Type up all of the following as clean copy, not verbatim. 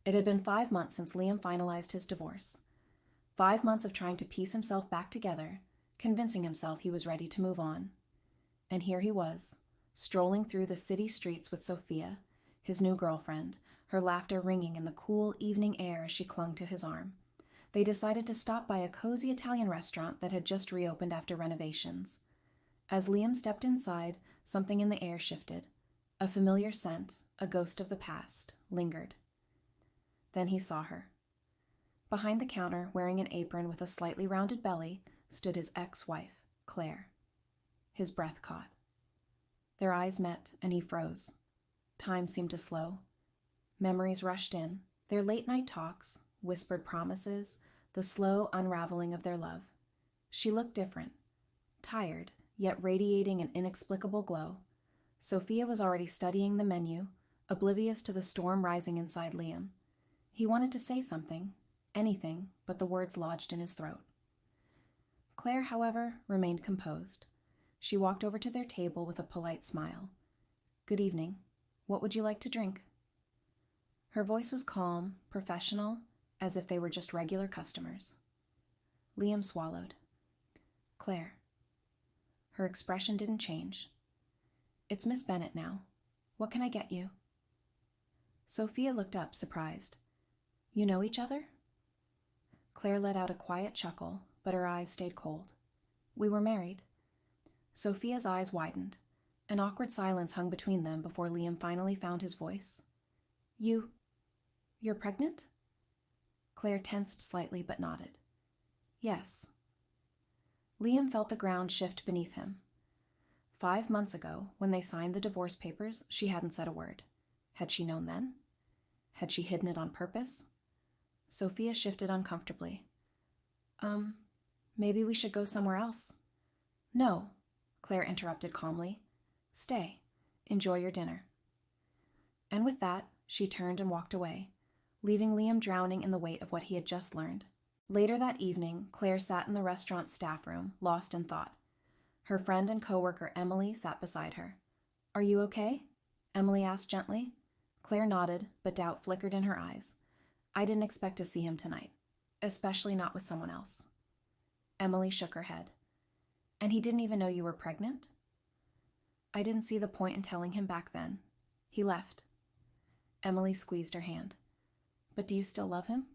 It had been 5 months since Liam finalized his divorce. 5 months of trying to piece himself back together, convincing himself he was ready to move on. And here he was, strolling through the city streets with Sophia, his new girlfriend, her laughter ringing in the cool evening air as she clung to his arm. They decided to stop by a cozy Italian restaurant that had just reopened after renovations. As Liam stepped inside, something in the air shifted. A familiar scent, a ghost of the past, lingered. Then he saw her. Behind the counter, wearing an apron with a slightly rounded belly, stood his ex-wife, Claire. His breath caught. Their eyes met, and he froze. Time seemed to slow. Memories rushed in, their late-night talks, whispered promises, the slow unraveling of their love. She looked different, tired, yet radiating an inexplicable glow. Sophia was already studying the menu, oblivious to the storm rising inside Liam. He wanted to say something, anything, but the words lodged in his throat. Claire, however, remained composed. She walked over to their table with a polite smile. "Good evening. What would you like to drink?" Her voice was calm, professional, as if they were just regular customers. Liam swallowed. "Claire." Her expression didn't change. "It's Miss Bennet now. What can I get you?" Sophia looked up, surprised. "You know each other?" Claire let out a quiet chuckle, but her eyes stayed cold. "We were married." Sophia's eyes widened. An awkward silence hung between them before Liam finally found his voice. You're pregnant?" Claire tensed slightly but nodded. "Yes." Liam felt the ground shift beneath him. 5 months ago, when they signed the divorce papers, she hadn't said a word. Had she known then? Had she hidden it on purpose? Sophia shifted uncomfortably. Maybe we should go somewhere else." "No," Claire interrupted calmly. "Stay. Enjoy your dinner." And with that, she turned and walked away, leaving Liam drowning in the weight of what he had just learned. Later that evening, Claire sat in the restaurant's staff room, lost in thought. Her friend and coworker Emily sat beside her. "Are you okay?" Emily asked gently. Claire nodded, but doubt flickered in her eyes. "I didn't expect to see him tonight, especially not with someone else." Emily shook her head. "And he didn't even know you were pregnant?" "I didn't see the point in telling him back then. He left." Emily squeezed her hand. "But do you still love him?"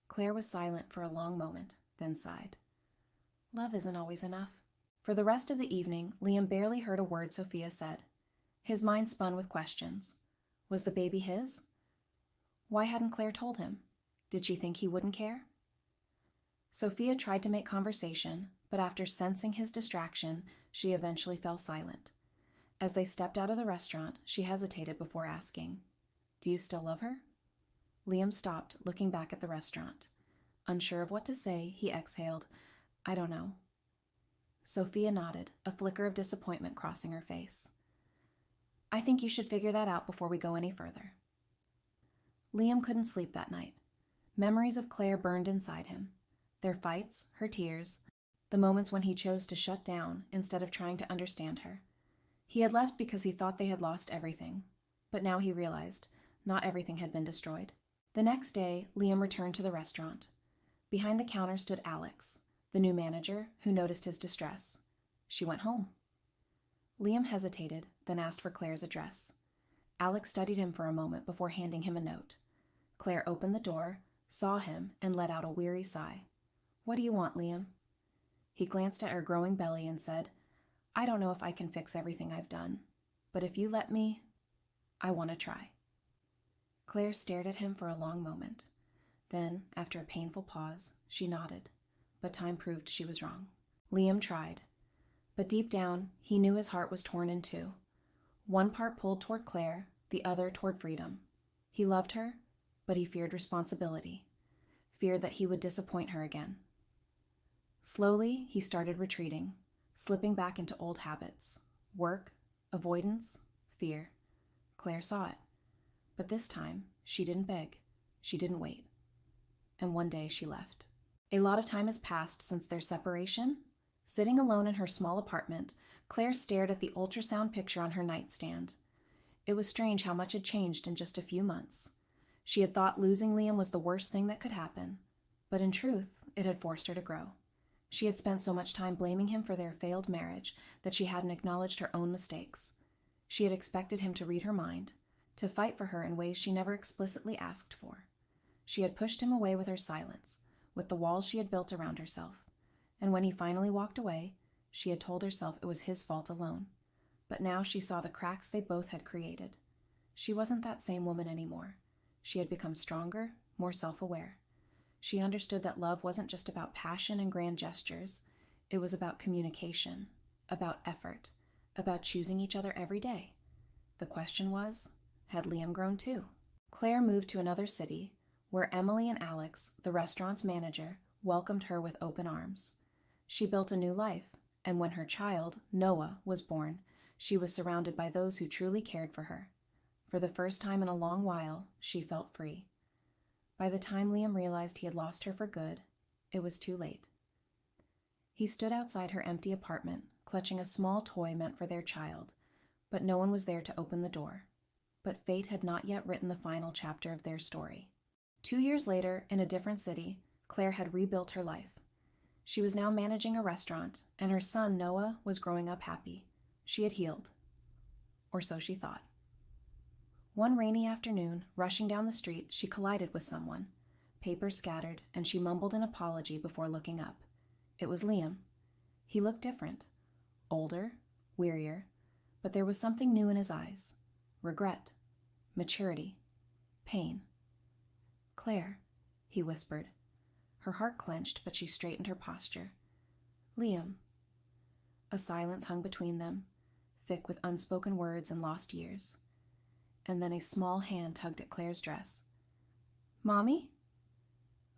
Claire was silent for a long moment, then sighed. "Love isn't always enough." For the rest of the evening, Liam barely heard a word Sophia said. His mind spun with questions. Was the baby his? Why hadn't Claire told him? Did she think he wouldn't care? Sophia tried to make conversation, but after sensing his distraction, she eventually fell silent. As they stepped out of the restaurant, she hesitated before asking, "Do you still love her?" Liam stopped, looking back at the restaurant. Unsure of what to say, he exhaled, "I don't know." Sophia nodded, a flicker of disappointment crossing her face. "I think you should figure that out before we go any further." Liam couldn't sleep that night. Memories of Claire burned inside him. Their fights, her tears, the moments when he chose to shut down instead of trying to understand her. He had left because he thought they had lost everything, but now he realized not everything had been destroyed. The next day, Liam returned to the restaurant. Behind the counter stood Alex, the new manager, who noticed his distress. She went home. Liam hesitated, then asked for Claire's address. Alex studied him for a moment before handing him a note. Claire opened the door, saw him, and let out a weary sigh. "What do you want, Liam?" He glanced at her growing belly and said, "I don't know if I can fix everything I've done, but if you let me, I want to try." Claire stared at him for a long moment. Then, after a painful pause, she nodded, but time proved she was wrong. Liam tried, but deep down, he knew his heart was torn in two. One part pulled toward Claire, the other toward freedom. He loved her, but he feared responsibility, feared that he would disappoint her again. Slowly, he started retreating, slipping back into old habits, work, avoidance, fear. Claire saw it. But this time, she didn't beg. She didn't wait. And one day she left. A lot of time has passed since their separation. Sitting alone in her small apartment, Claire stared at the ultrasound picture on her nightstand. It was strange how much had changed in just a few months. She had thought losing Liam was the worst thing that could happen, but in truth, it had forced her to grow. She had spent so much time blaming him for their failed marriage that she hadn't acknowledged her own mistakes. She had expected him to read her mind, to fight for her in ways she never explicitly asked for. She had pushed him away with her silence, with the walls she had built around herself, and when he finally walked away, she had told herself it was his fault alone. But now she saw the cracks they both had created. She wasn't that same woman anymore. She had become stronger, more self-aware. She understood that love wasn't just about passion and grand gestures. It was about communication, about effort, about choosing each other every day. The question was, had Liam grown too? Claire moved to another city, where Emily and Alex, the restaurant's manager, welcomed her with open arms. She built a new life, and when her child, Noah, was born, she was surrounded by those who truly cared for her. For the first time in a long while, she felt free. By the time Liam realized he had lost her for good, it was too late. He stood outside her empty apartment, clutching a small toy meant for their child, but no one was there to open the door. But fate had not yet written the final chapter of their story. 2 years later, in a different city, Claire had rebuilt her life. She was now managing a restaurant, and her son, Noah, was growing up happy. She had healed. Or so she thought. One rainy afternoon, rushing down the street, she collided with someone. Papers scattered, and she mumbled an apology before looking up. It was Liam. He looked different. Older, wearier, but there was something new in his eyes. Regret, maturity, pain. "Claire," he whispered. Her heart clenched, but she straightened her posture. "Liam." A silence hung between them, thick with unspoken words and lost years. And then a small hand tugged at Claire's dress. "Mommy?"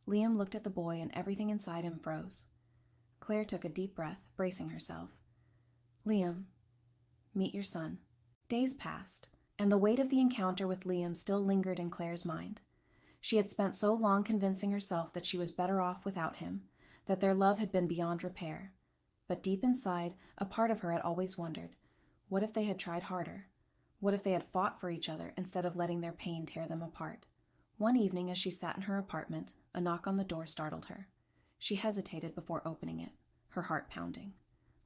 Liam looked at the boy and everything inside him froze. Claire took a deep breath, bracing herself. "Liam, meet your son." Days passed, and the weight of the encounter with Liam still lingered in Claire's mind. She had spent so long convincing herself that she was better off without him, that their love had been beyond repair. But deep inside, a part of her had always wondered, what if they had tried harder? What if they had fought for each other instead of letting their pain tear them apart? One evening as she sat in her apartment, a knock on the door startled her. She hesitated before opening it, her heart pounding.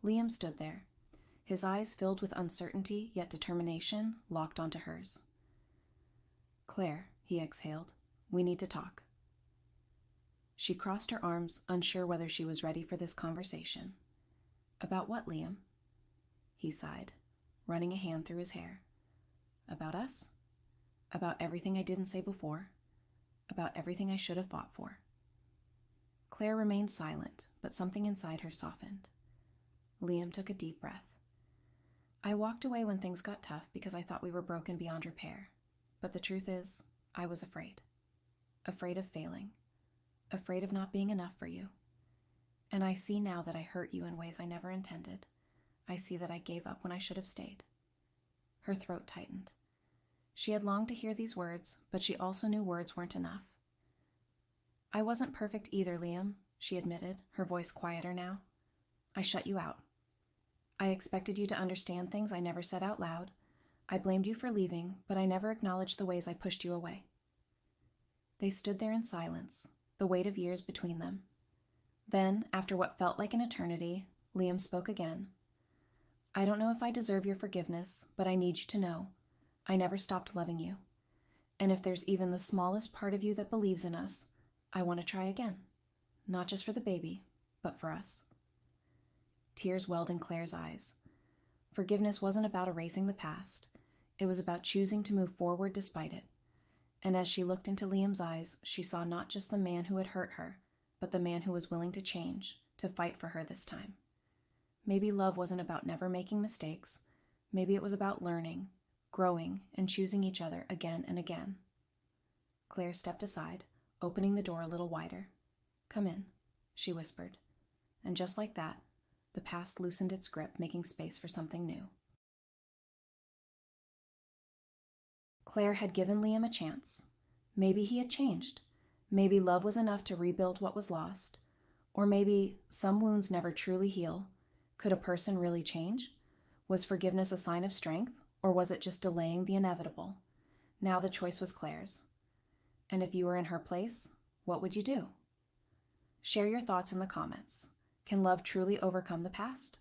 Liam stood there, his eyes filled with uncertainty yet determination locked onto hers. "Claire," he exhaled, "we need to talk." She crossed her arms, unsure whether she was ready for this conversation. "About what, Liam?" He sighed, running a hand through his hair. "About us? About everything I didn't say before? About everything I should have fought for?" Claire remained silent, but something inside her softened. Liam took a deep breath. "I walked away when things got tough because I thought we were broken beyond repair. But the truth is, I was afraid. Afraid of failing. Afraid of not being enough for you. And I see now that I hurt you in ways I never intended. I see that I gave up when I should have stayed." Her throat tightened. She had longed to hear these words, but she also knew words weren't enough. "I wasn't perfect either, Liam," she admitted, her voice quieter now. "I shut you out. I expected you to understand things I never said out loud. I blamed you for leaving, but I never acknowledged the ways I pushed you away." They stood there in silence, the weight of years between them. Then, after what felt like an eternity, Liam spoke again. "I don't know if I deserve your forgiveness, but I need you to know. I never stopped loving you. And if there's even the smallest part of you that believes in us, I want to try again. Not just for the baby, but for us." Tears welled in Claire's eyes. Forgiveness wasn't about erasing the past. It was about choosing to move forward despite it. And as she looked into Liam's eyes, she saw not just the man who had hurt her, but the man who was willing to change, to fight for her this time. Maybe love wasn't about never making mistakes. Maybe it was about learning, growing, and choosing each other again and again. Claire stepped aside, opening the door a little wider. "Come in," she whispered. And just like that, the past loosened its grip, making space for something new. Claire had given Liam a chance. Maybe he had changed. Maybe love was enough to rebuild what was lost. Or maybe some wounds never truly heal. Could a person really change? Was forgiveness a sign of strength, or was it just delaying the inevitable? Now the choice was Claire's. And if you were in her place, what would you do? Share your thoughts in the comments. Can love truly overcome the past?